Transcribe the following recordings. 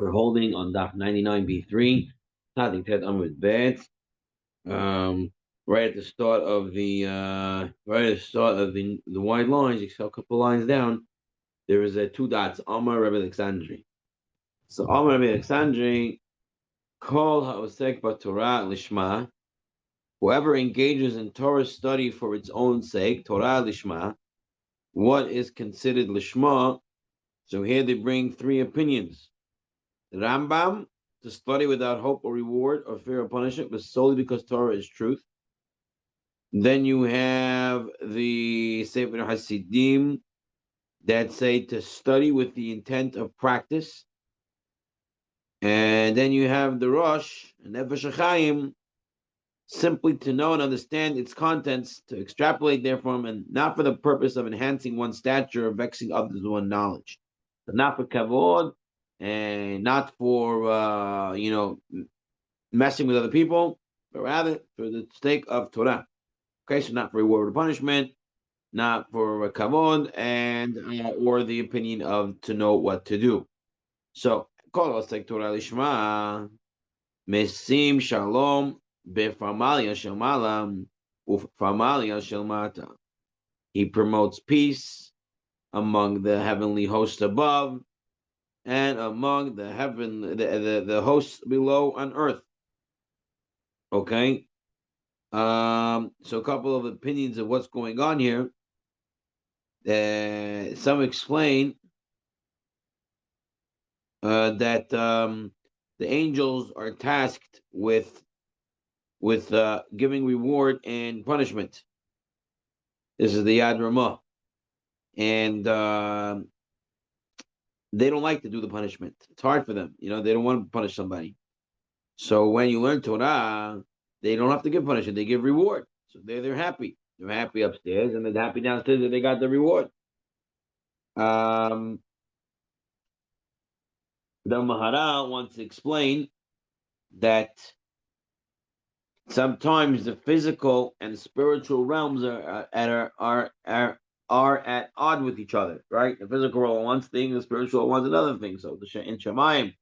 We're holding on Daf 99B3, Tadik Ted Amud Bet. Right at the start of the wide lines, you saw a couple lines down. There is a two dots, Amar Rabbi Alexandri. So Amar Rabbi Alexandri, Kol Ha'osek Torah Lishma. Whoever engages in Torah study for its own sake, Torah Lishma, what is considered Lishma? So here they bring three opinions. Rambam, to study without hope or reward or fear of punishment, but solely because Torah is truth. Then you have the Sefer Hasidim that say to study with the intent of practice. And then you have the Rosh, Nefesh HaChaim, simply to know and understand its contents, to extrapolate therefrom, and not for the purpose of enhancing one's stature or vexing others with one's knowledge. So not for kavod, and not for, messing with other people, but rather for the sake of Torah. Okay, so not for reward or punishment, not for kavod, and or the opinion of to know what to do. So, kol osek Torah lishma, mesim shalom befamalia shel malam ufamalia shel mata. He promotes peace among the heavenly hosts above and among the hosts below on earth. Okay, so a couple of opinions of what's going on here. Some explain that the angels are tasked with giving reward and punishment. This is the Yad Ramah, and they don't like to do the punishment. It's hard for them, they don't want to punish somebody. So when you learn Torah, they don't have to give punishment; they give reward. So they're happy. They're happy upstairs, and they're happy downstairs that they got the reward. The Maharal wants to explain that sometimes the physical and spiritual realms are at odd with each other, right? The physical world wants thing, the spiritual wants another thing. So in Shemayim,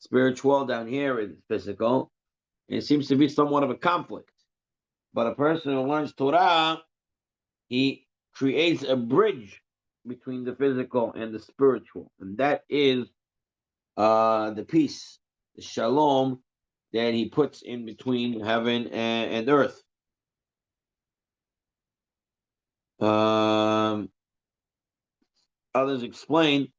spiritual down here is physical. It seems to be somewhat of a conflict. But a person who learns Torah, he creates a bridge between the physical and the spiritual, and that is the peace, the shalom that he puts in between heaven and earth. Others explain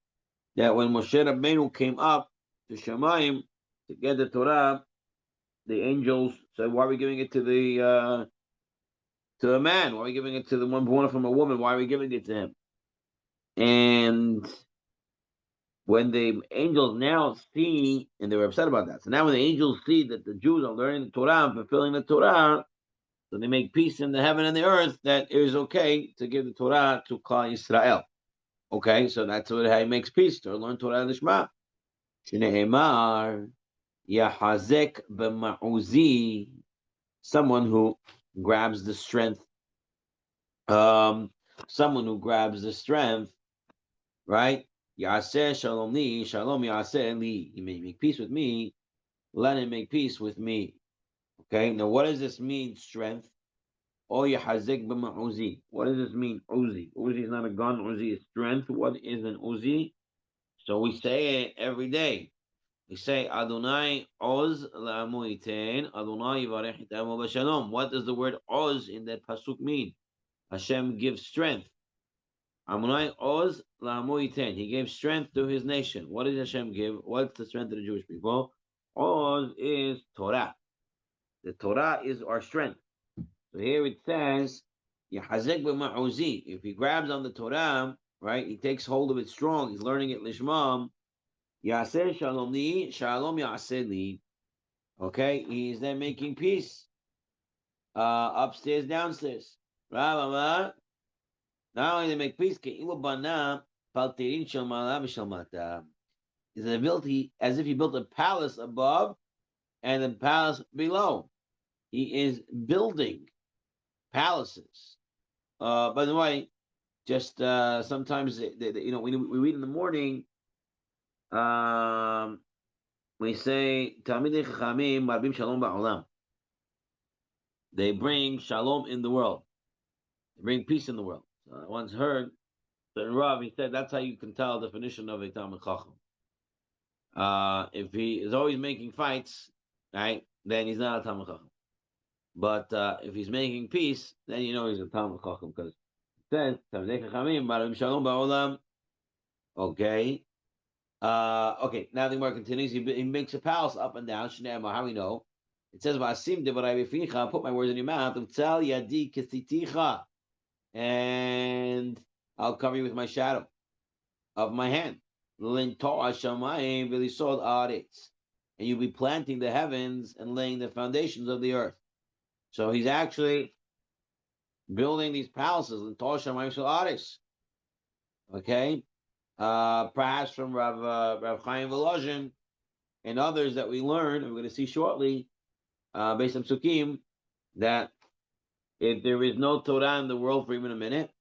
that when Moshe Rabbeinu came up to Shemayim to get the Torah, the angels said, "Why are we giving it to the man? Why are we giving it to the one born from a woman? Why are we giving it to him?" And when the angels now see, and they were upset about that. So now when the angels see that the Jews are learning the Torah and fulfilling the Torah, so they make peace in the heaven and the earth, that it is okay to give the Torah to Klal Yisrael. Okay, so that's how he makes peace, to learn Torah Lishma. Shne'emar Yahazek b'ma'uzi, someone who grabs the strength. Someone who grabs the strength, right? Yaseh shalom li, shalom yaseh li. He may make peace with me, let him make peace with me. Okay, now what does this mean, strength? Oh, Yahazek b'ma'uzi. What does this mean, Uzi? Uzi is not a gun, Uzi is strength. What is an Uzi? So we say it every day. We say, Adonai Oz la'amu iten, Adonai yivarech it'amo b'shalom. What does the word Oz in that pasuk mean? Hashem gives strength. Adonai Oz la'amu iten. He gave strength to his nation. What did Hashem give? What's the strength of the Jewish people? Oz is Torah. The Torah is our strength. So here it says, Yahazek b'ma'uzi. If he grabs on the Torah, right, he takes hold of it strong. He's learning it lishmam. Yaseh shalom li, shalom yaseh li. Okay, he's then making peace upstairs, downstairs. Not only they make peace, is an ability as if he built a palace above and a palace below. He is building palaces. By the way, just sometimes we read in the morning. we say Talmidei Chachamim Marbim Shalom Ba'olam. They bring shalom in the world. They bring peace in the world. So I once heard that Rav, he said that's how you can tell the definition of a Talmid Chacham. If he is always making fights, right, then he's not a Talmid Chacham. But if he's making peace, then you know he's a Talmid Chacham because it says Talmidei Chachamim Marbim Shalom Ba'olam. Okay. Okay, now the more continues. He makes a palace up and down. Shneimar, how we know? It says, "Va'asim devarai b'ficha." Put my words in your mouth. U'tzal yadi kisiticha, and I'll cover you with my shadow of my hand. L'lintor hashamayim v'lisod haaretz, and you'll be planting the heavens and laying the foundations of the earth. So he's actually building these palaces. L'lintor hashamayim v'lisod haaretz. Okay. Perhaps from Rav Chaim Volozhin and others that we learn, and we're going to see shortly, based on Sukkim, that if there is no Torah in the world for even a minute,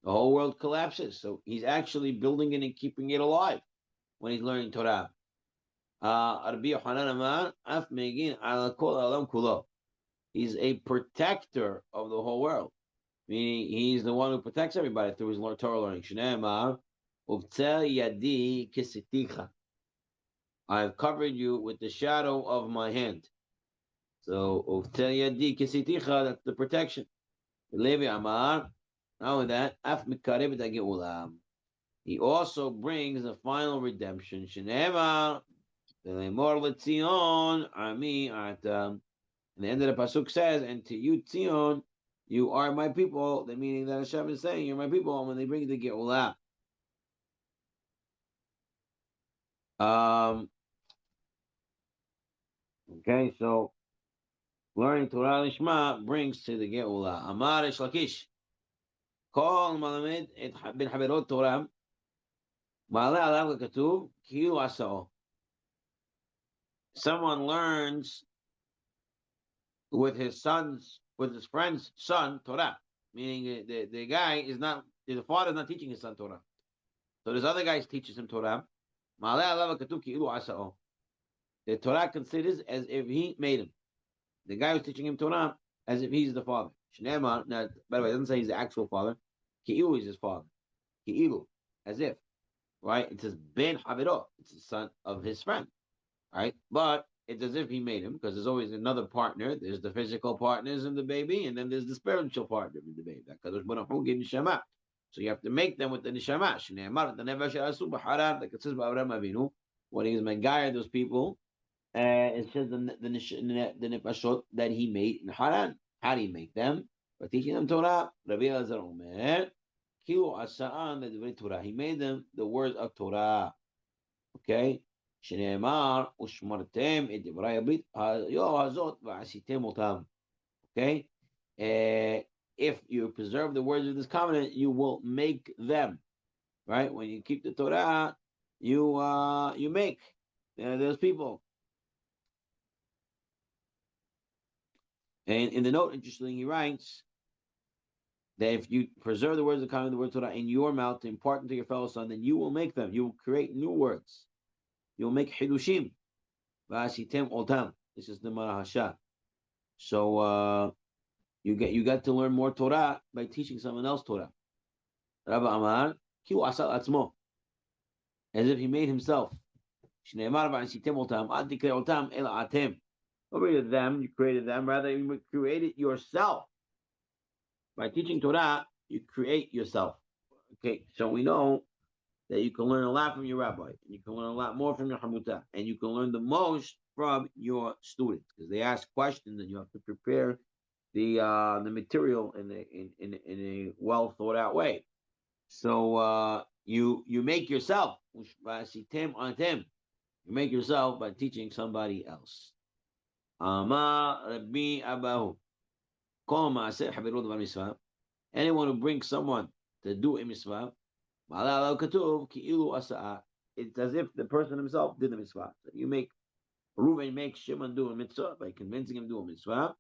the whole world collapses. So he's actually building it and keeping it alive when he's learning Torah. He's a protector of the whole world, meaning he's the one who protects everybody through his Torah learning. I have covered you with the shadow of my hand. So, that's the protection. Not only that, he also brings a final redemption. And the end of the pasuk says, "And to you, Tzion, you are my people." The meaning that Hashem is saying, "You're my people." When they bring the Geulah. Okay, so learning Torah Lishma brings to the Geulah. Amar Reish Lakish. Kol malamed et ben haberot Torah. Ma'ale alav katuv kiyu asao. Someone learns with his friend's son Torah, meaning the guy is not, the father is not teaching his son Torah. So this other guy teaches him Torah. Ma'ale alav katuv kiyu asao. The Torah considers as if he made him. The guy who's teaching him Torah as if he's the father. Shneimar, now, by the way, it doesn't say he's the actual father. Ki'ilu is his father. Ki'ilu, as if. Right? It says Ben Haviro. It's the son of his friend. Right? But it's as if he made him, because there's always another partner. There's the physical partners in the baby, and then there's the spiritual partner in the baby. So you have to make them with the neshama. Shneimar, the never sha'asu b'haram, like it says by Avraham Avinu, when he was Megayah, those people, it says the nefashot that he made in Haran. How do you make them? By teaching them Torah. Rabbi Elazar Omer, Kilu Asa'an the Torah. He made them the words of Torah. Okay? Shneemar Ushmartem et Divrei Abrit Yo Hazot Va'asitem Otam. Okay? If you preserve the words of this covenant, you will make them. Right? When you keep the Torah, you make those people. And in the note, interestingly, he writes that if you preserve the words of the covenant, the word Torah in your mouth to impart them to your fellow son, then you will make them. You will create new words. You will make hidushim. V'asitem otam. This is the Marahasha. So you got to learn more Torah by teaching someone else Torah. Rabbi Amar, kiu asal atzmo, as if he made himself. Shneimar v'asitem otam, ad tikre otam el atem. Nobody did them, you created them. Rather, you created yourself. By teaching Torah, you create yourself. Okay, so we know that you can learn a lot from your rabbi, and you can learn a lot more from your hamutah, and you can learn the most from your students, because they ask questions, and you have to prepare the material in a well thought out way. So you make yourself. You make yourself by teaching somebody else. Ama Rabbi Abahu. Anyone who brings someone to do a mitzvah, it's as if the person himself did the mitzvah. So you make Reuven make Shimon do a mitzvah by convincing him to do a mitzvah.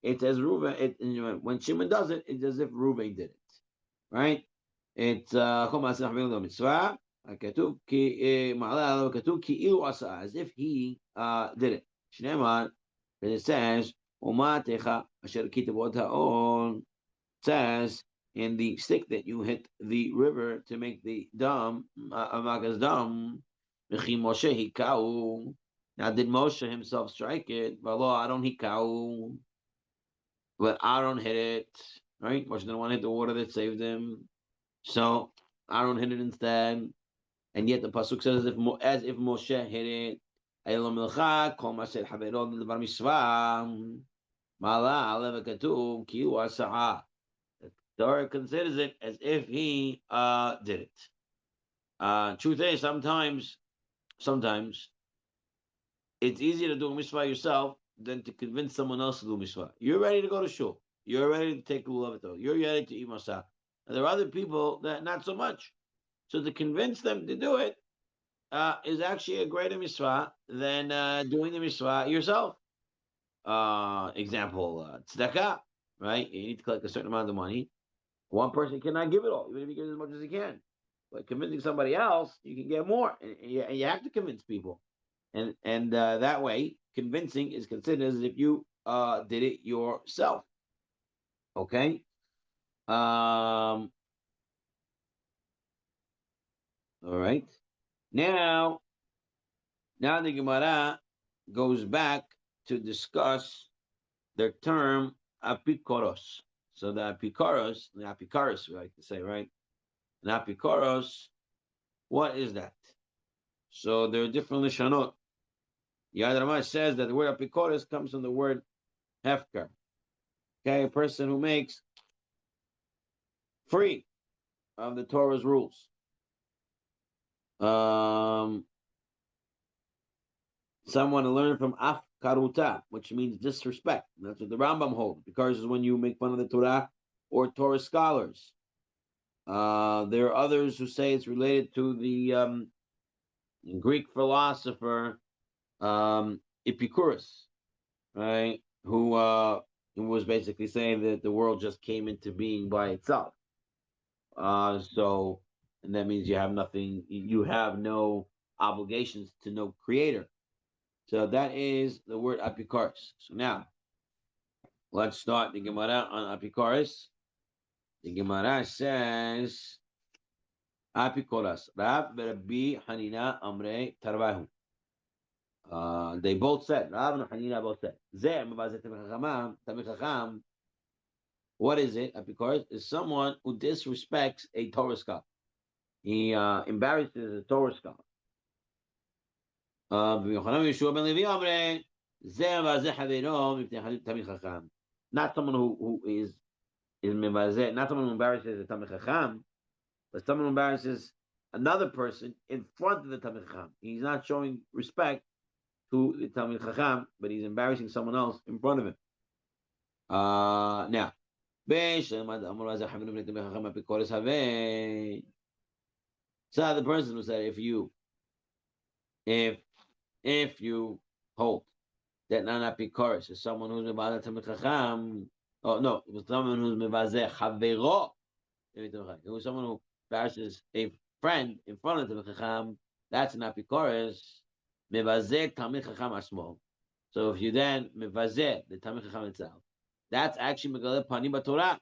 It's as Reuven. When Shimon does it, it's as if Reuven did it. Right? It's mitzvah. כתוב מעלה עליו, כתוב כאילו עשה, as if he did it. שנאמר, and it says, ומעתך אשר הכית בעוד האון, says, in the stick that you hit the river to make the dam, Amagas dam, וכי משה hikau. Now, did Moshe himself strike it? V'lo Aaron hikau, but Aaron hit it, right? Moshe didn't want to hit the water that saved him, so Aaron hit it instead. And yet the pasuk says as if Moshe hit it. Elam milcha kol masel haverod levar misva mala alev katuv ki hu asaa. The Torah considers it as if he did it. Truth is, sometimes it's easier to do a mitzvah yourself than to convince someone else to do a mitzvah. You're ready to go to shul. You're ready to take lulav. You're ready to eat masah. And there are other people that not so much. So to convince them to do it is actually a greater mitzvah than doing the mitzvah yourself. Example, tzedakah, right? You need to collect a certain amount of money. One person cannot give it all, even if he gives as much as he can. But convincing somebody else, you can get more. And you have to convince people. And that way, convincing is considered as if you did it yourself. Okay? All right. Now the Gemara goes back to discuss their term apikoros. So the apikoros, we like to say, right? An apikoros, what is that? So there are different lishanot. Yad Ramah says that the word apikoros comes from the word hefker. Okay, a person who makes free of the Torah's rules. Someone to learn from afkaruta, which means disrespect. And that's what the Rambam holds, because it's when you make fun of the Torah or Torah scholars. There are others who say it's related to the Greek philosopher Epicurus, right? Who was basically saying that the world just came into being by itself. So, and that means you have nothing, you have no obligations to no creator. So that is the word apikoros. So now, let's start the Gemara on apikoros. The Gemara says, apikoros, Rav Rabbi Hanina Amre Tarvahu. They both said, Rav and Hanina both said, what is it? Apikoros is someone who disrespects a Torah scholar. He embarrasses a Torah scholar. Not someone who is mevazeh, not someone who embarrasses the Talmid Chacham, but someone who embarrasses another person in front of the Talmid Chacham. He's not showing respect to the Talmid Chacham, but he's embarrassing someone else in front of him. Now, so the person who said, if you hold that not apikoros is someone who's mevazeh Talmid Chacham, oh no, it was someone who's mevazeh chavero. It was someone who embarrasses a friend in front of the Talmid Chacham. That's an apikoros mevazeh Talmid Chacham asmo. So if you then mevazeh the Talmid Chacham itself, that's actually megaleh panim b'Torah.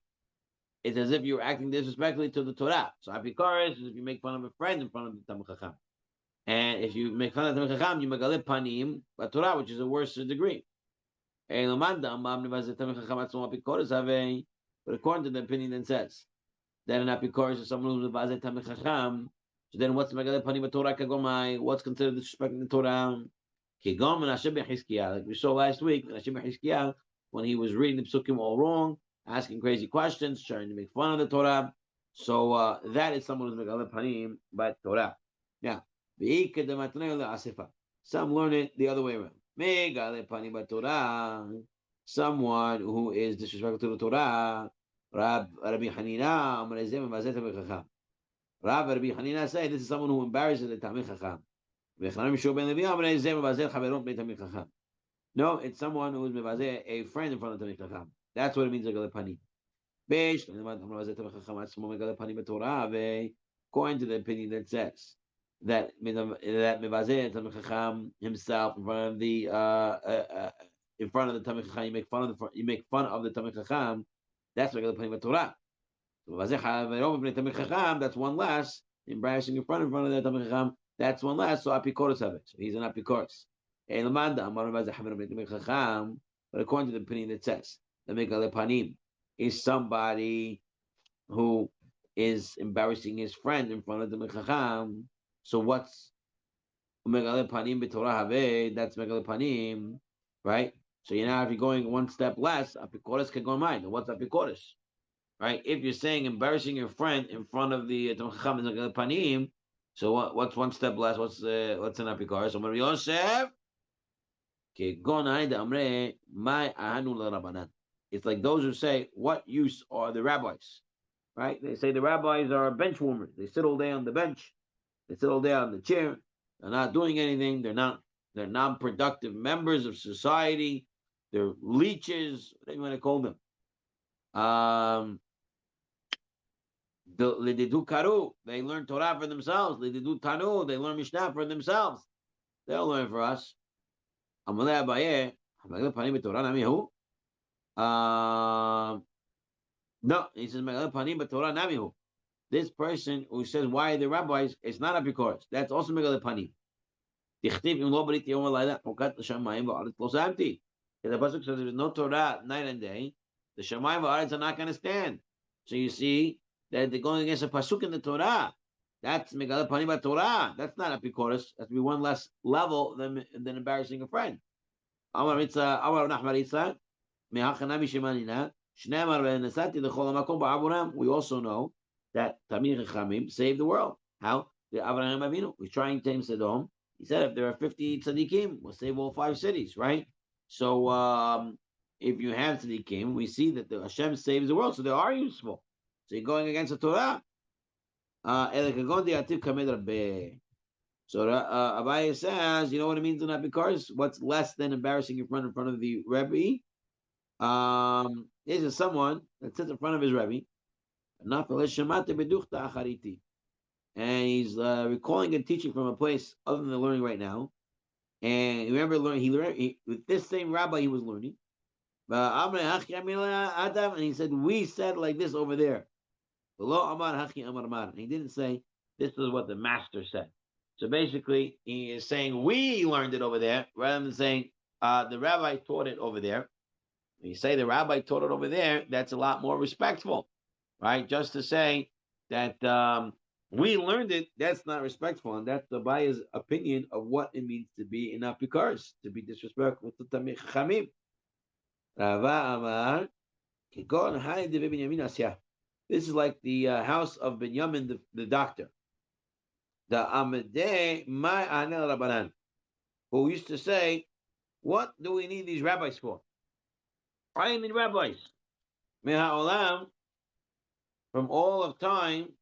It's as if you're acting disrespectfully to the Torah. So apikoros is if you make fun of a friend in front of the Talmid Chacham. And if you make fun of the Talmid Chacham, you megaleh panim b'Torah, which is a worse degree. But according to the opinion that says that an apikoros is someone who's mevazeh Talmid Chacham, so then what's megaleh panim b'Torah kagomai? What's considered disrespecting the Torah? Like we saw last week, when he was reading the psukim all wrong, asking crazy questions, trying to make fun of the Torah. So that is someone who's megaleh panim by Torah. Now, some learn it the other way around. Megaleh panim by Torah, someone who is disrespectful to the Torah. Rabbi Hanina, Rabbi Hanina say this is someone who embarrasses the Talmid Chacham. No, it's someone who is mevazeh a friend in front of the Talmid Chacham. That's what it means megaleh panim. According to the opinion that says that mevazeh Talmid Chacham himself in front of the Talmid Chacham, you make fun of the Talmid Chacham. That's regular playing with Torah. So that's one less. Embarrassing in front of the Talmid Chacham, that's one less. So apikoros have it. So he's an apikoros. But according to the opinion that says the megale panim is somebody who is embarrassing his friend in front of the Mechacham. So what's Megale Panim b'Torah Have? That's Megale Panim, right? So if you're going one step less, Apikoros can go in mind. What's Apikoros? Right? If you're saying embarrassing your friend in front of the Mechacham is Megale Panim, so what's one step less? What's an Apikoros? So Rabbi Yosef, it's like those who say, what use are the rabbis? Right? They say the rabbis are bench warmers. They sit all day on the bench. They sit all day on the chair. They're not doing anything. They're non-productive members of society. They're leeches. What do you want to call them? They do karu. They learn Torah for themselves. They do tanu. They learn Mishnah for themselves. They don't learn for us. No, he says panim b'Torah namihu. This person who says why are the rabbis, it's not apikoros. That's also megale panim. Dichtiv im lo brit yom v'layla hukat l'shamayim v'aretz lo samti. The pasuk says there's no Torah night and day. The shamayim v'aretz are not going to stand. So you see that they're going against a pasuk in the Torah. That's megale panim b'Torah. That's not apikoros. That's to be one less level than embarrassing a friend. Amar Amar Nachman me'achanami shemanina. We also know that Tamir Chachamim saved the world. How? The Avraham Avinu was trying to tame Sodom. He said, if there are 50 tzaddikim, we'll save all 5 cities, right? So if you have tzaddikim, we see that the Hashem saves the world, so they are useful. So you're going against the Torah. So Abaye says, you know what it means to not be cars? What's less than embarrassing in front of the Rebbe? This is someone that sits in front of his Rebbe, and he's recalling and teaching from a place other than the learning right now. And remember, with this same rabbi he was learning. And he said, we said like this over there. And he didn't say, this is what the master said. So basically, he is saying, we learned it over there, rather than saying, the rabbi taught it over there. When you say the rabbi taught it over there, that's a lot more respectful, right? Just to say that we learned it, that's not respectful. And that's the Baya's opinion of what it means to be in apikars, to be disrespectful to Tamid Chachamim. Rava Amar, this is like the house of Binyamin, the doctor. The Amadeh my Anel Rabbanan, who used to say, what do we need these rabbis for? I need rabbis. Me'ha'olam, from all of time,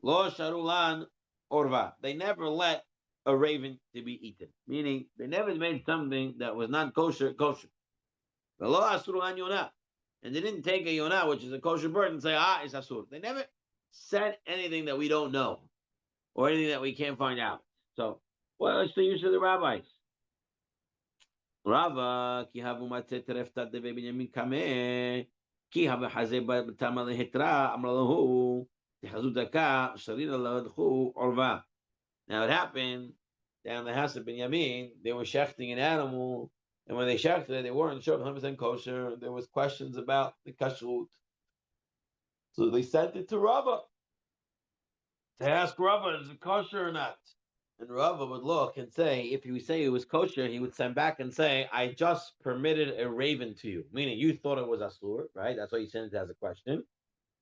lo sharulan orva. They never let a raven to be eaten. Meaning, they never made something that was not kosher. Lo asurulan yonah. And they didn't take a yonah, which is a kosher bird, and say, it's asur. They never said anything that we don't know, or anything that we can't find out. So, what's the use of the rabbis? Rava, ki havu matzet reftat de Binyamin kameh, ki havu hazeh b'tama lehetra, amra lahu, techazu daka, sharira ladchu orva. Now it happened down the house of Binyamin, they were shechting an animal, and when they shechted it, they weren't sure 100% kosher. There was questions about the kashrut. So they sent it to Rava to ask Rava, is it kosher or not? And Rava would look and say, if you say it was kosher, he would send back and say, I just permitted a raven to you. Meaning you thought it was asur, right? That's why you sent it as a question.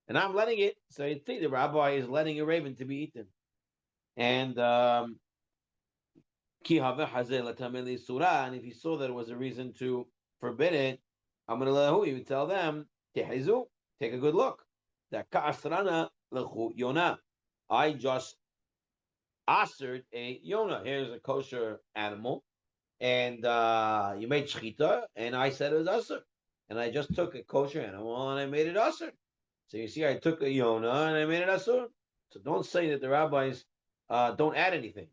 And I'm letting it. So you see, the rabbi is letting a raven to be eaten. And and if he saw that it was a reason to forbid it, I'm going to let who? He would tell them, take a good look. I just assered a yonah. Here's a kosher animal, and you made shchita, and I said it was asser, and I just took a kosher animal and I made it asser. So you see, I took a yonah and I made it asser. So don't say that the rabbis don't add anything.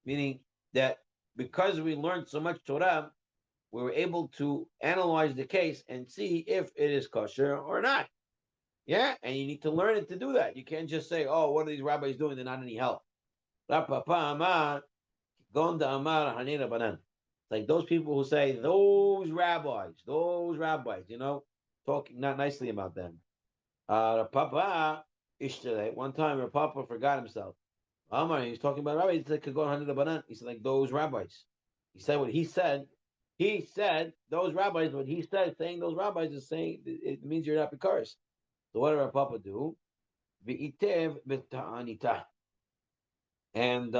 Meaning that because we learned so much Torah, we were able to analyze the case and see if it is kosher or not. Yeah, and you need to learn it to do that. You can't just say, "Oh, what are these rabbis doing? They're not any help." It's like those people who say those rabbis, talking not nicely about them. Papa Ishtale. One time, Rav Papa forgot himself. Amar, he was talking about rabbis. He said, "Kagon Hanina Banan." He said, like those rabbis. He said what he said. He said those rabbis. What he said, saying those rabbis is saying it means you're not Pikaris. So what did Rav Papa do? V'itev b'ta'anita, and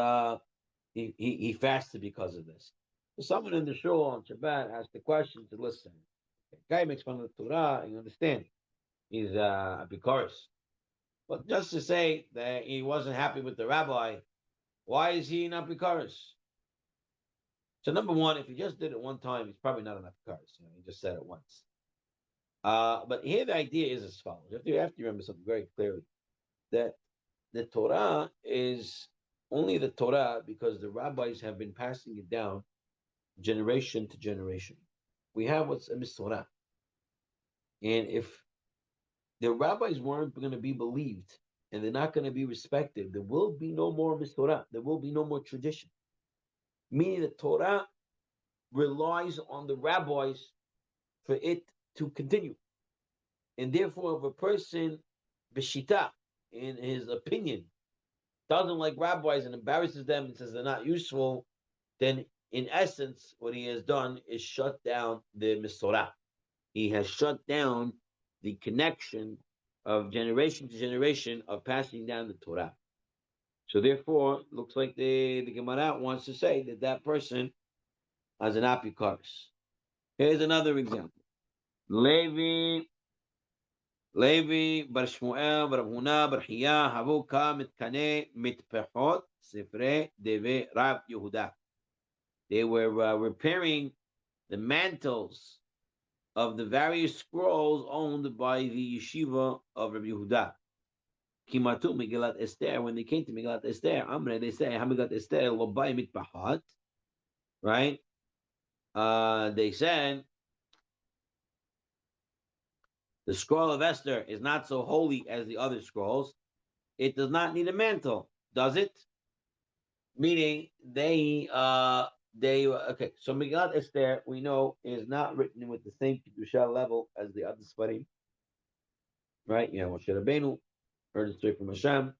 he fasted because of this. So someone in the shul on Shabbat asked the question to listen. The guy makes fun of the Torah, and you understand he's a Pikaris. But just to say that he wasn't happy with the rabbi, why is he not Pikaris? So number one, if he just did it one time, he's probably not an Pikaris. He just said it once. But here the idea is as follows. You have to remember something very clearly, that the Torah is only the Torah because the rabbis have been passing it down generation to generation. We have what's a Torah. And if the rabbis weren't going to be believed and they're not going to be respected, there will be no more Torah. There will be no more tradition. Meaning the Torah relies on the rabbis for it to continue. And therefore, if a person, b'shita, in his opinion, doesn't like rabbis and embarrasses them and says they're not useful, then in essence, what he has done is shut down the Torah. He has shut down the connection of generation to generation of passing down the Torah. So therefore, it looks like the Gemara wants to say that that person has an apikaris. Here's another example. Levi בר שמואל, בר הונא, בר חייא, הבו כמתקני מטפחות ספרי דבי רב יהודה. They were repairing the mantles of the various scrolls owned by the yeshiva of Rabbi Yehuda. Kimatu Megillat Esther, when they came to Megillat Esther, Amre, they say, Megillat Esther, Lobai Mitpahat, right? They said, the scroll of Esther is not so holy as the other scrolls. It does not need a mantle, does it? Meaning okay. So Megillat Esther, we know, is not written with the same kedusha level as the other Sfarim, right? You have Moshe Rabbeinu, heard it straight from Hashem.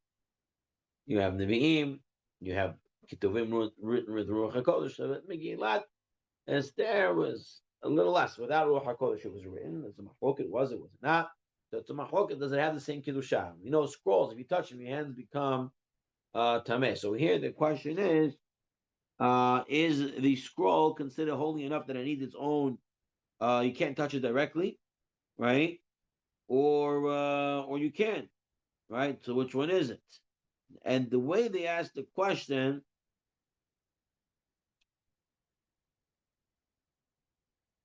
You have Nevi'im. You have Ketuvim written with Ruach HaKodesh. So Megillat Esther was a little less. Without Ruach HaKodesh, it was written. It's a machloket, was it not? So it's a machloket, does it have the same kedusha? You know, scrolls, if you touch them, your hands become tameh. So here the question is the scroll considered holy enough that it needs its own, you can't touch it directly, right? Or you can, right? So which one is it? And the way they asked the question,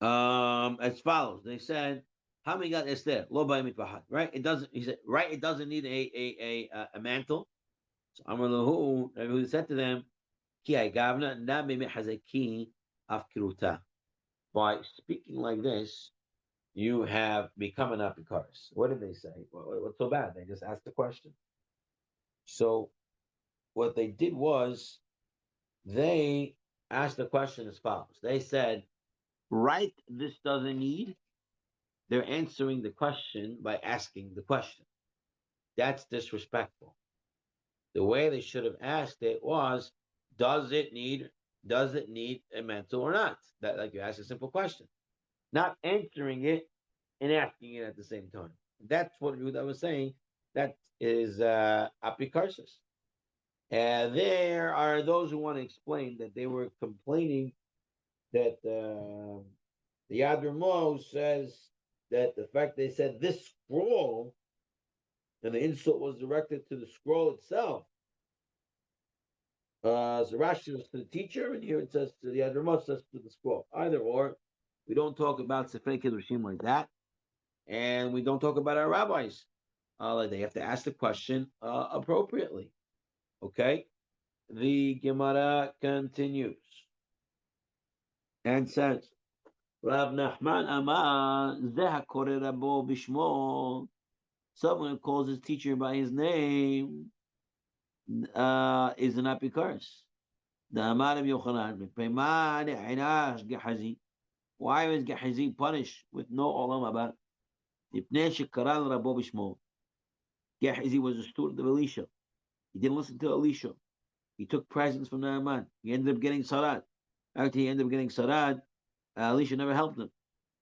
as follows. They said, "How many got Esther? Lo ba'imit b'hat." Right? It doesn't. He said, right? It doesn't need a mantle. So Amar lahu, Rabbi said to them, "Ki gavna na hazaki afkiruta." By speaking like this, you have become an apikaris. What did they say? What's so bad? They just asked the question. So what they did was they asked the question as follows. They said, "Right, this doesn't need." They're answering the question by asking the question. That's disrespectful. The way they should have asked it was, does it need a mantle or not? That, like, you ask a simple question, not answering it and asking it at the same time. That's what I was saying. That is apikarsis. And there are those who want to explain that they were complaining that the Yad Ramah says that the fact they said this scroll and the insult was directed to the scroll itself. So Rashi says to the teacher, and here it says to the Yad Ramah, says to the scroll. Either or, we don't talk about Sefrei Kedushim like that, and we don't talk about our rabbis. They have to ask the question appropriately. Okay, the Gemara continues and says, Rav Nachman Amar, Zeh HaKoreh Rabo Bishmo, someone who calls his teacher by his name is an apikars. The Amar of Yochanan, why was Gehazi punished with no olam haba? Gehazi was a student of Elisha. He didn't listen to Elisha. He took presents from Naaman. He ended up getting Sarad. After he ended up getting Sarad, Elisha never helped him.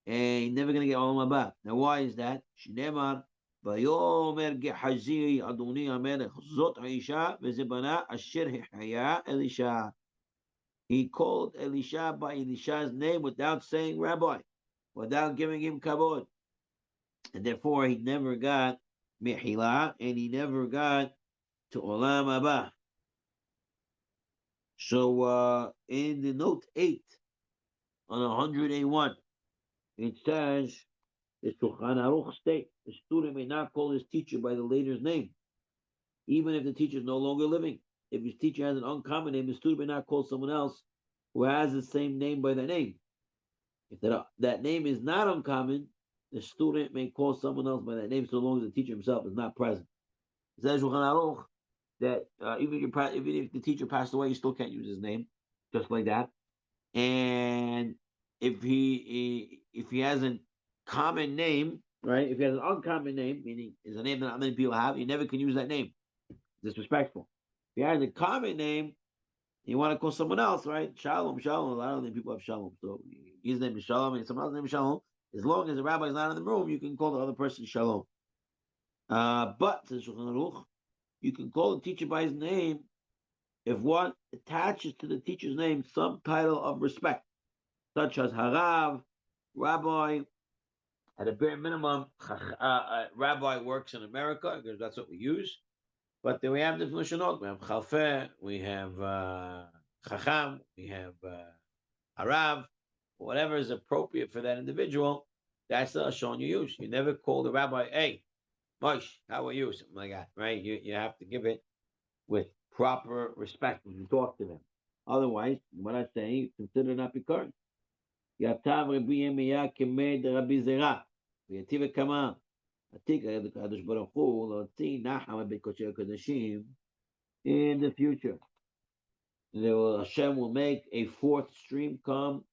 And he's never going to get olam haba. Now why is that? Shneimar, Vayomer Gehazi Adoni HaMelech Zot HaIsha V'Zebana Asher Hechaya Elisha. He called Elisha by Elisha's name without saying Rabbi, without giving him kabod. And therefore he never got Mehila, and he never got to Olam Haba. So in the note 8 on 100A1, it says the Shulchan Aruch state the student may not call his teacher by the leader's name, even if the teacher is no longer living. If his teacher has an uncommon name, the student may not call someone else who has the same name by that name. If that name is not uncommon, the student may call someone else by that name so long as the teacher himself is not present. It says Shulchan Aruch that even if the teacher passed away, you still can't use his name, just like that. And if he has a common name, right? If he has an uncommon name, meaning is a name that not many people have, you never can use that name. Disrespectful. If he has a common name, you want to call someone else, right? Shalom, Shalom. A lot of people have Shalom, so his name is Shalom, and someone else's name is Shalom. As long as the rabbi is not in the room, you can call the other person Shalom. But says Shulchan Aruch, you can call the teacher by his name if one attaches to the teacher's name some title of respect, such as Harav, Rabbi. At a bare minimum, Rabbi works in America because that's what we use. But then we have different Lashonot. We have Chalfeh, we have Chacham, we have Harav, whatever is appropriate for that individual. That's the Lashon you use. You never call the rabbi, hey, Moshe, how are you? Something like that, right? You have to give it with proper respect when you talk to them. Otherwise, what I say, consider not because. Yatav Rabbi Yirmiyah kemed Rabbi Zera. V'yativ kama. Atik HaKadosh Baruch Hu l'otzi nacham b'kodshei kodashim. In the future, Hashem will make a fourth stream come,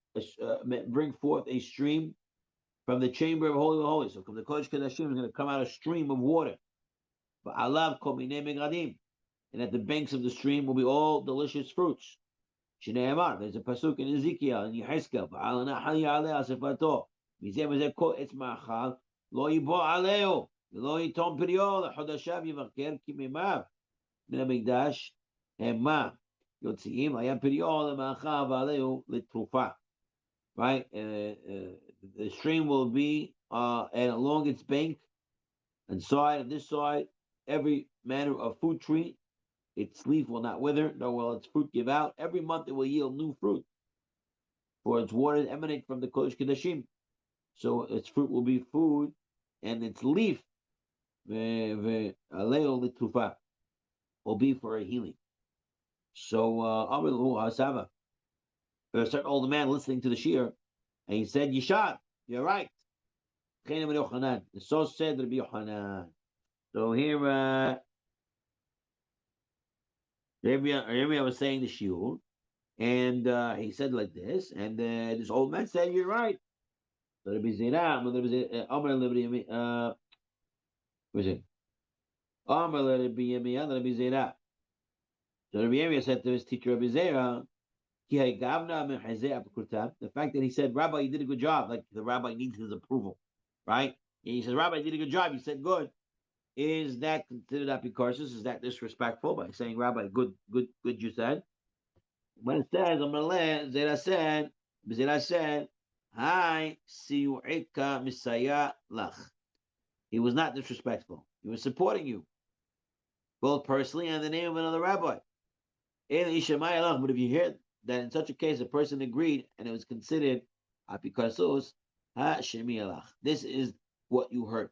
bring forth a stream from the chamber of Holy of Holies. So from the Kodesh Kodashim is going to come out a stream of water. But alav kol minei megadim. And at the banks of the stream will be all delicious fruits. Shnei Amar, there's a pasuk in Ezekiel and Yehezkel. V'al nahal ya'aleh asefato. Mizeh v'zeh kol etz ma'achal. Lo yibo aleo. Lo yitom piryo. L'chodashav yivaker ki mimav. Min hamikdash. Hema. Yotziim. Haya piryo l'ma'achal v'aleo l'trufa. Right? The stream will be and along its bank and side and this side, every manner of fruit tree. Its leaf will not wither, nor will its fruit give out. Every month it will yield new fruit, for its waters emanate from the Kodesh Kodashim. So its fruit will be food, and its leaf will be for a healing. So there was a certain old man listening to the shir, and he said, Yishad, you're right. So said Rabbi Yochanan. So here Rabbi was saying the shiur, and he said like this, and this old man said, "You're right." So Rabbi Zera, was it? Rabbi Zera. So Rabbi Yirmiyah said to his teacher Rabbi Zera, the fact that he said, "Rabbi, you did a good job," like the rabbi needs his approval, right? And he says, "Rabbi, you did a good job." You said, "Good." Is that considered apicorsis? Is that disrespectful by saying, Rabbi, good, you said? When it says, Zera said, Hi, siyu'ika misaya lach. He was not disrespectful. He was supporting you, both personally and the name of another rabbi. But if you hear that in such a case, a person agreed and it was considered apicorsis, this is what you heard.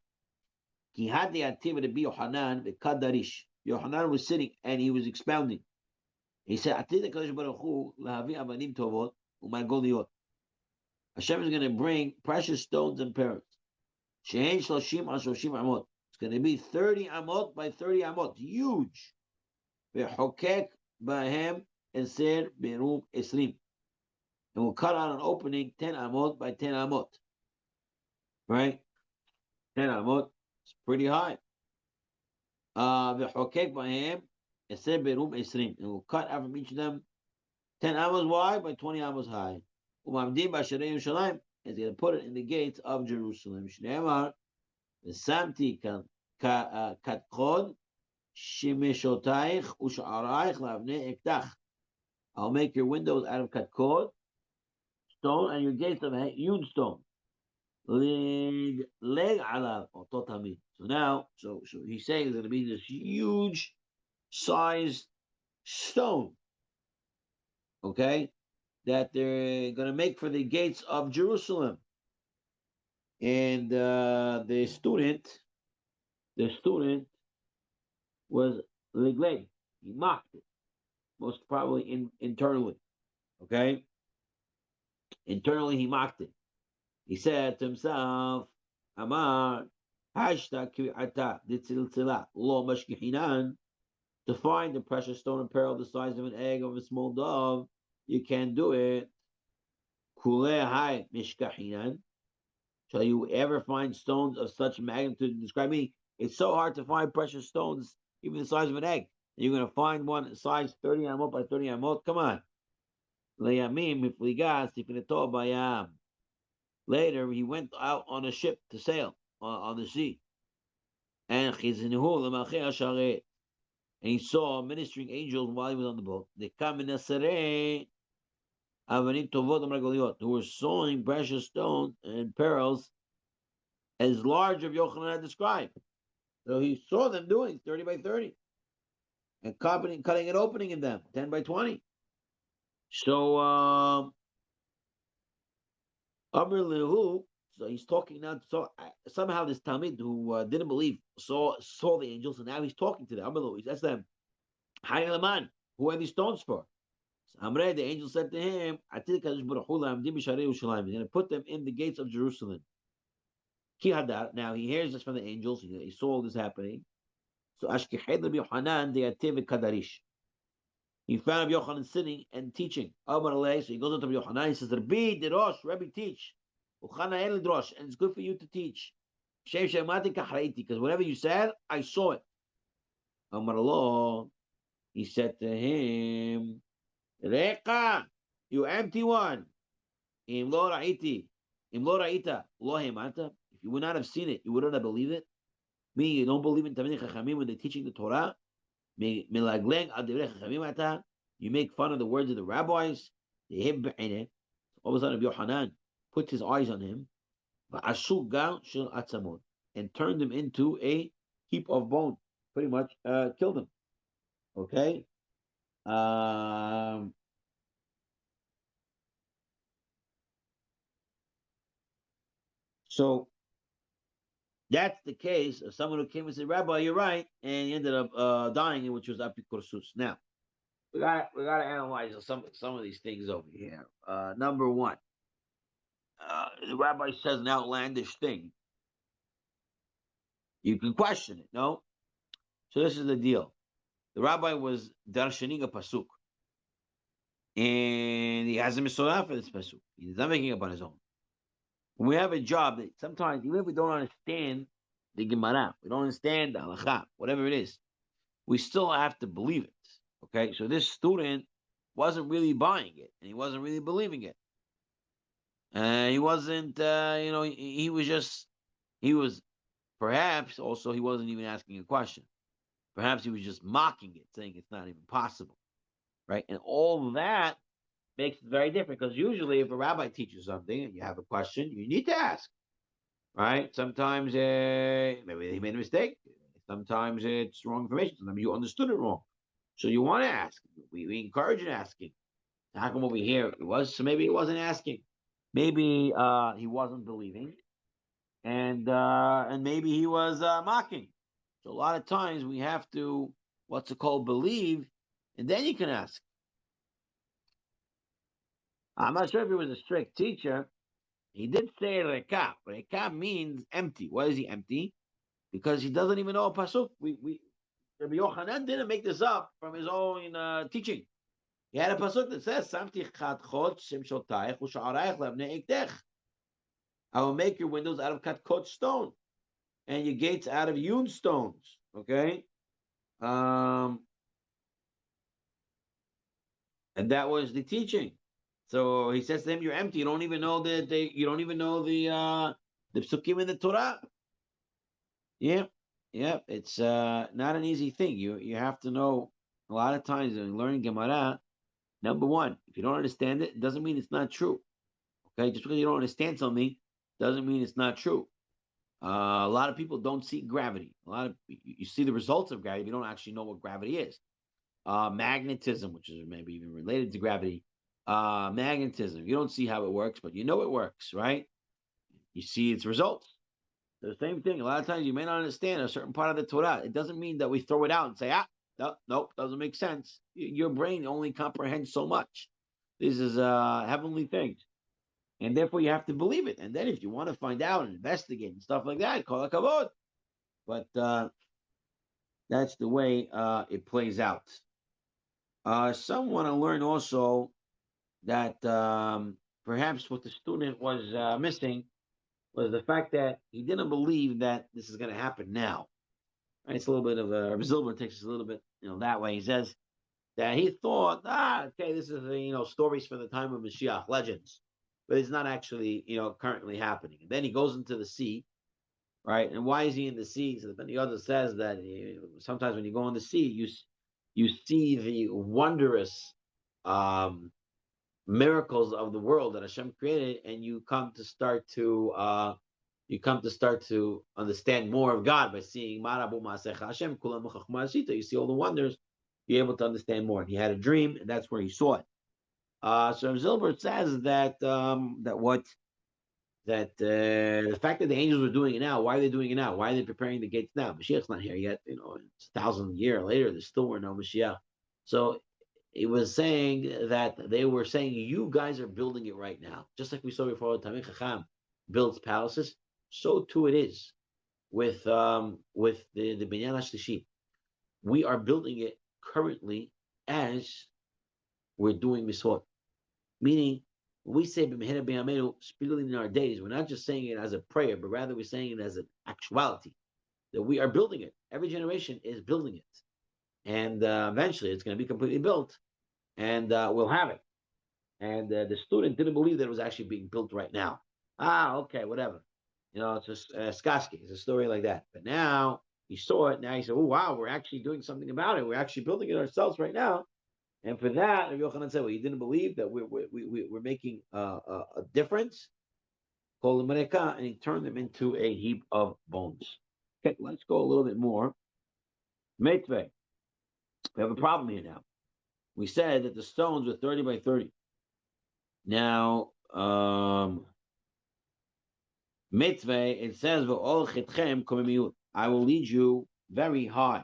He had the activity to be Yohanan, the Kadarish. Yohanan was sitting and he was expounding. He said, "Atid HaKadosh Baruch Hu lahavi avanim tovot u'margoliot." Hashem is going to bring precious stones and parrots. She'en shloshim al shloshim amot. It's going to be 30 amot by 30 amot. Huge. Ve'chokek bahem eser berum esrim. And we'll cut out an opening 10 amot by 10 amot. Right? 10 amot. It's pretty high. Ve'chokek bahem eser berum esrim. And we'll cut out from each of them 10 amos wide by 20 amos high. Umamdim b'asherei Yerushalayim. He's going to put it in the gates of Jerusalem. Shneimar v'samti katkod shimeshotaich u'sha'araich lavnei ektach. I'll make your windows out of katkod stone and your gates of hewn stone. Leg alav otot hamid. So now, so he's saying there's going to be this huge sized stone. Okay, that they're going to make for the gates of Jerusalem. And the student was Ligleg. He mocked it, most probably internally. Okay, internally he mocked it. He said to himself, "Amar hashta ki'ata ditzilzila lo mashkihinan." To find the precious stone and pearl the size of an egg of a small dove, you can't do it. Kule hai mishkahinan. Shall you ever find stones of such magnitude? Describe me. It's so hard to find precious stones, even the size of an egg. And you're going to find one size 30 amot by 30 amot. Come on. Later, he went out on a ship to sail on the sea. And he saw ministering angels while he was on the boat. They come in who were sawing precious stones and pearls as large as Yochanan had described. So he saw them doing 30 by 30 and cutting and opening in them 10 by 20. So so he's talking now. So somehow this Talmid who didn't believe saw the angels, and now he's talking to them. He says to them, who are these stones for? So Amre, the angel said to him, he's going to put them in the gates of Jerusalem. Now he hears this from the angels. He saw all this happening. So Ashkeched Rabbi Yochanan de'ativ kadarish. He found Rabbi Yochanan sitting and teaching. So he goes up to Rabbi Yochanan. He says, Rabbi Dirosh, Rabbi teach. And it's good for you to teach. Because whatever you said, I saw it. Amar lo, he said to him, Reka, you empty one. Im lo ra'ita, lo hemata. If you would not have seen it, you wouldn't have believed it. Me, you don't believe in Tamid Chachamim when they're teaching the Torah. You make fun of the words of the rabbis. All of a sudden, Yohanan puts his eyes on him and turned him into a heap of bone. Pretty much killed him. Okay? So that's the case of someone who came and said, Rabbi, you're right, and he ended up dying, which was apikursus. Now, we gotta analyze some of these things over here. Number one, the rabbi says an outlandish thing. You can question it, no? So this is the deal. The rabbi was darshaning a pasuk, and he has a misorah for this pasuk. He's not making up on his own. When we have a job that sometimes, even if we don't understand the Gemara, we don't understand the halakha, whatever it is, we still have to believe it. Okay, so this student wasn't really buying it, and he wasn't really believing it. He wasn't, he was perhaps also he wasn't even asking a question. Perhaps he was just mocking it, saying it's not even possible, right? And all that makes it very different, because usually if a rabbi teaches something and you have a question, you need to ask, right? Sometimes maybe he made a mistake. Sometimes it's wrong information. Sometimes you understood it wrong. So you want to ask. We encourage you asking. How come over here it was? So maybe he wasn't asking. Maybe he wasn't believing, and maybe he was mocking. So a lot of times we have to, what's it called, believe, and then you can ask. I'm not sure if he was a strict teacher. He did say rekab. Rekab means empty. Why is he empty? Because he doesn't even know a pasuk. Rabbi Yochanan didn't make this up from his own teaching. He had a pasuk that says, "Samti chadchot shem shotayich u'sha'arayich levnei ektech." I will make your windows out of katkot stone and your gates out of hewn stones. Okay, and that was the teaching. So he says to them, "You're empty. You don't even know you don't even know the psukim in the Torah." Yeah, yeah. It's not an easy thing. You have to know. A lot of times in learning Gemara, number one, if you don't understand it, it doesn't mean it's not true. Okay, just because you don't understand something doesn't mean it's not true. A lot of people don't see gravity. A lot of you see the results of gravity, but you don't actually know what gravity is. Magnetism, which is maybe even related to gravity. Magnetism. You don't see how it works, but you know it works, right? You see its results. The same thing. A lot of times you may not understand a certain part of the Torah. It doesn't mean that we throw it out and say, no, nope, doesn't make sense. Your brain only comprehends so much. This is heavenly things. And therefore you have to believe it. And then if you want to find out and investigate and stuff like that, call it kavod. But that's the way it plays out. Some want to learn also that perhaps what the student was missing was the fact that he didn't believe that this is going to happen now. Right? It's a little bit of a Zilber takes us a little bit, that way. He says that he thought, okay, this is stories for the time of Mashiach, legends, but it's not actually currently happening. And then he goes into the sea, right? And why is he in the sea? So the other says that sometimes when you go in the sea, you see the wondrous miracles of the world that Hashem created, and you come to start to understand more of God by seeing Marabu Masecha Hashem, Kulam Chachma Asita. You see all the wonders, you're able to understand more. And he had a dream, and that's where he saw it. So Zilbert says that the fact that the angels are doing it now, why are they doing it now? Why are they preparing the gates now? Mashiach's not here yet. It's 1,000 years later, there still were no Mashiach. So it was saying that they were saying, you guys are building it right now. Just like we saw before, Tamil Chacham builds palaces, so too it is with the Binyan HaShlishi. We are building it currently as we're doing Misot. Meaning, when we say B'mehera B'yameinu, speedily in our days, we're not just saying it as a prayer, but rather we're saying it as an actuality, that we are building it. Every generation is building it. And eventually it's going to be completely built, and we'll have it. And the student didn't believe that it was actually being built right now. Okay, whatever. It's just Skaski. It's a story like that. But now he saw it. Now he said, oh, wow, we're actually doing something about it. We're actually building it ourselves right now. And for that, Rabbi Yochanan said, well, you didn't believe that we're making a difference. Called the Mereka, and he turned them into a heap of bones. Okay, let's go a little bit more. Meitve. We have a problem here now. We said that the stones were 30 by 30. Now, mitzvah, it says, I will lead you very high.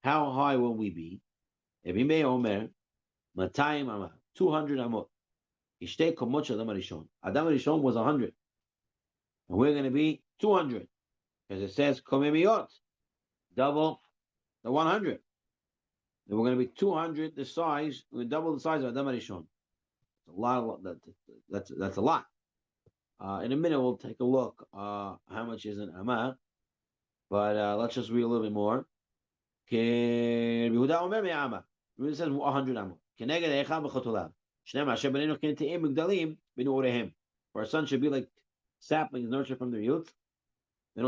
How high will we be? Ebime Omer, 200 amot. Ishte komot shel Adam Harishon. Adam Harishon was 100. And we're going to be 200. Because it says, komemiot, double the 100. And we're going to be 200 the size, we're double the size of Adam Harishon. It's a lot. That's a lot. In a minute, we'll take a look how much is an Amah. But let's just read a little bit more. Yehuda says 100 Amah. For our son should be like saplings nurtured from their youth. Like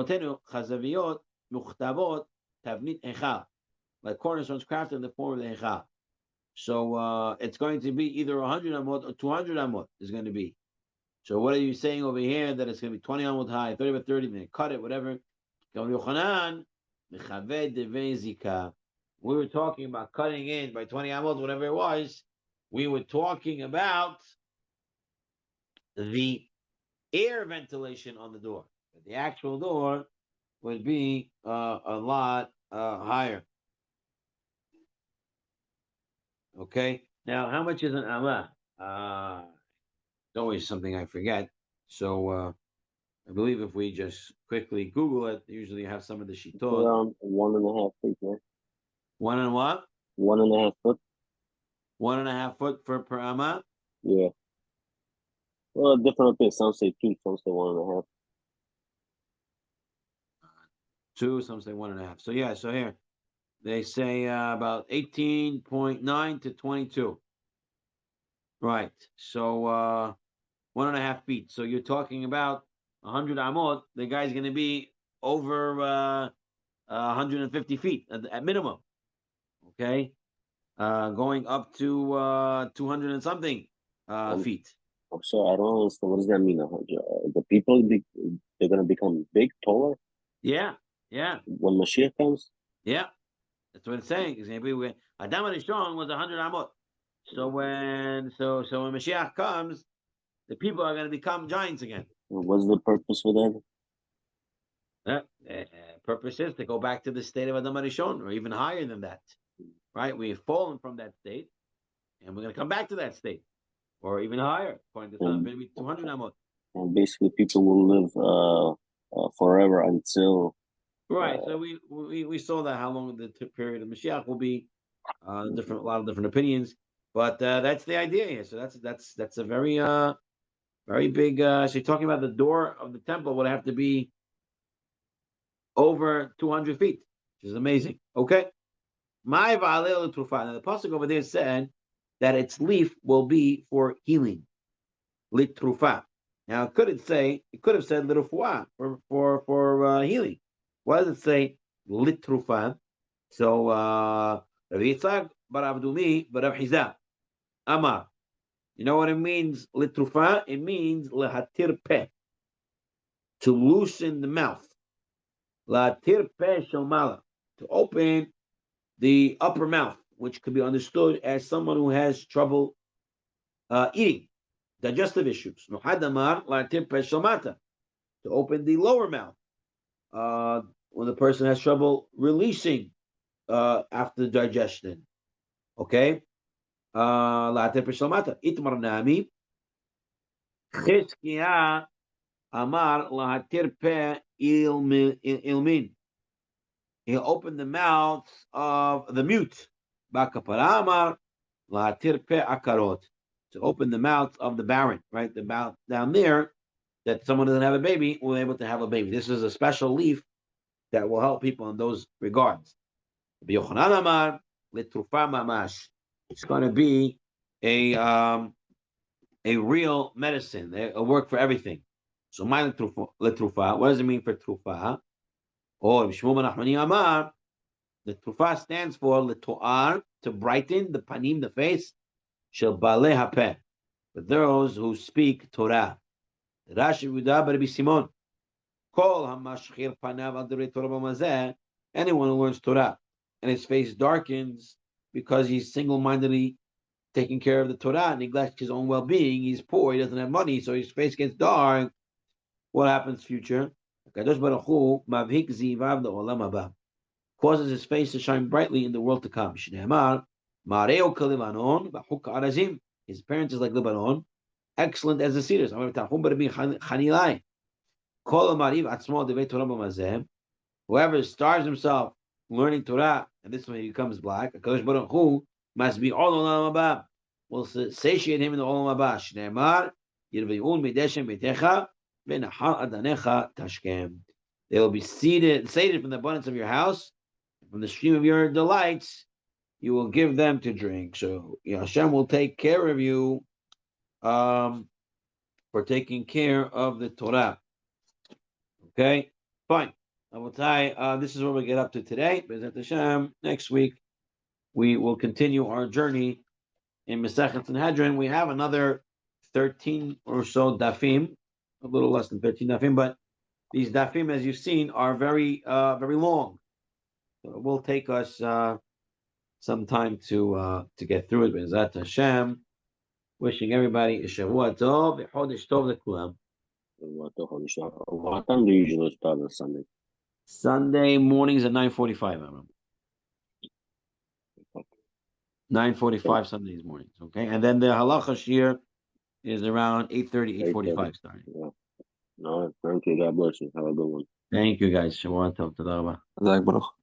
cornerstones crafted in the form of the Echal. So it's going to be either 100 Amot or 200 Amot is going to be. So what are you saying over here that it's going to be 20 Amot high, 30 by 30, then cut it, whatever. We were talking about cutting in by 20 Amot, whatever it was. We were talking about the air ventilation on the door. The actual door would be a lot higher. Okay. Now, how much is an Amah? It's always something I forget. So I believe if we just quickly Google it, usually you have some of the It's shitot. around 1.5 feet, right? One and what? 1.5 foot. 1.5 foot for per amma. Yeah. Well, different opinions. Some say 2, some say 1.5. Two, some say 1.5. So yeah, so here they say about 18.9 to 22. Right. So 1.5 feet. So you're talking about 100 amot. The guy's going to be over 150 feet at minimum. Okay. Going up to 200 and something I'm, feet. I'm sorry, I don't understand. What does that mean? The people, they're going to become big, taller Yeah. Yeah. when Mashiach comes? Yeah. That's what it's saying. It's going to be Adam Rishon was 100 amot. So when Mashiach comes, the people are going to become giants again. What's the purpose for that? Uh, Purpose is to go back to the state of Adam Rishon, or even higher than that. Right? We've fallen from that state, and we're going to come back to that state, or even higher. According to some, And, maybe 200 amot. and basically, people will live forever until. Right. Uh, So we saw that how long the period of Mashiach will be. A lot of different opinions, but that's the idea here. So that's a very big. So you're talking about the door of the temple would have to be over 200 feet, which is amazing. Okay. My va'alel trufa. Now the pasuk over there said that its leaf will be for healing, litrufa. Now it could have said litrufa for healing. Why does it say litrufa? So Rabbi Yitzhak bar Abdumi bar Hiza Amar. You know what it means? Litrufa. It means lehatir peh, to loosen the mouth. Lahatir peh shomala, to open the upper mouth, which could be understood as someone who has trouble eating, digestive issues. Muhadamar lahatir peh shomata, to open the lower mouth when the person has trouble releasing after digestion. Okay. Lahatir peh shomata. Itmar nami. Chizkiah Amar lahatir peh ilmin. He'll open the mouths of the mute. Bakapara Amar lahatir peh akarot. To open the mouth of the barren, right? The mouth down there that someone doesn't have a baby will be able to have a baby. This is a special leaf that will help people in those regards. Yochanan Amar litrufa mamash. It's going to be a um, a real medicine, a work for everything. So my letrufa, what does it mean for trufa? Or Shmuel ben Nachmani Amar, the trufa stands for letoar, to brighten the panim, the face, shel balei hapeh, for those who speak Torah. Rashi Yehuda Rabbi Simon, kol hamashchir panav al derei Torah b'mazeh, anyone who learns Torah and his face darkens because he's single-mindedly taking care of the Torah, neglects his own well-being. He's poor, he doesn't have money, so his face gets dark. What happens future? Kadosh Baruch Hu mavhik zivav le'olam haba, causes his face to shine brightly in the world to come. Shneimar mareo kalivanon v'chuk arazim. His appearance is like Lebanon, excellent as the cedars. Whoever stars himself learning Torah, and this way he becomes black, Kadosh Baruch Hu must be all olam haba, will satiate him in the olam haba. Shneimar yirviun mideshem betecha v'nachal adanecha tashkem. They will be sated from the abundance of your house, from the stream of your delights. You will give them to drink. So Hashem will take care of you for taking care of the Torah. Okay, fine. This is what we get up to today. B'ezrat Hashem, next week we will continue our journey in Masechet Sanhedrin. We have another 13 or so dafim, a little less than 13 dafim, but these dafim, as you've seen, are very long. So it will take us some time to get through it. B'ezrat Hashem, wishing everybody a Shavua Tov, Chodesh Tov Lekulam. What time do you usually start on Sunday? Sunday mornings at 9:45. I remember 9:45 Sundays mornings. Okay, and then the halacha shir is around 8:30, 8:30. 8:45 starting. Yeah. No, thank you. God bless you. Have a good one. Thank you guys. Shavua tov. Toda raba. חזק ברוך.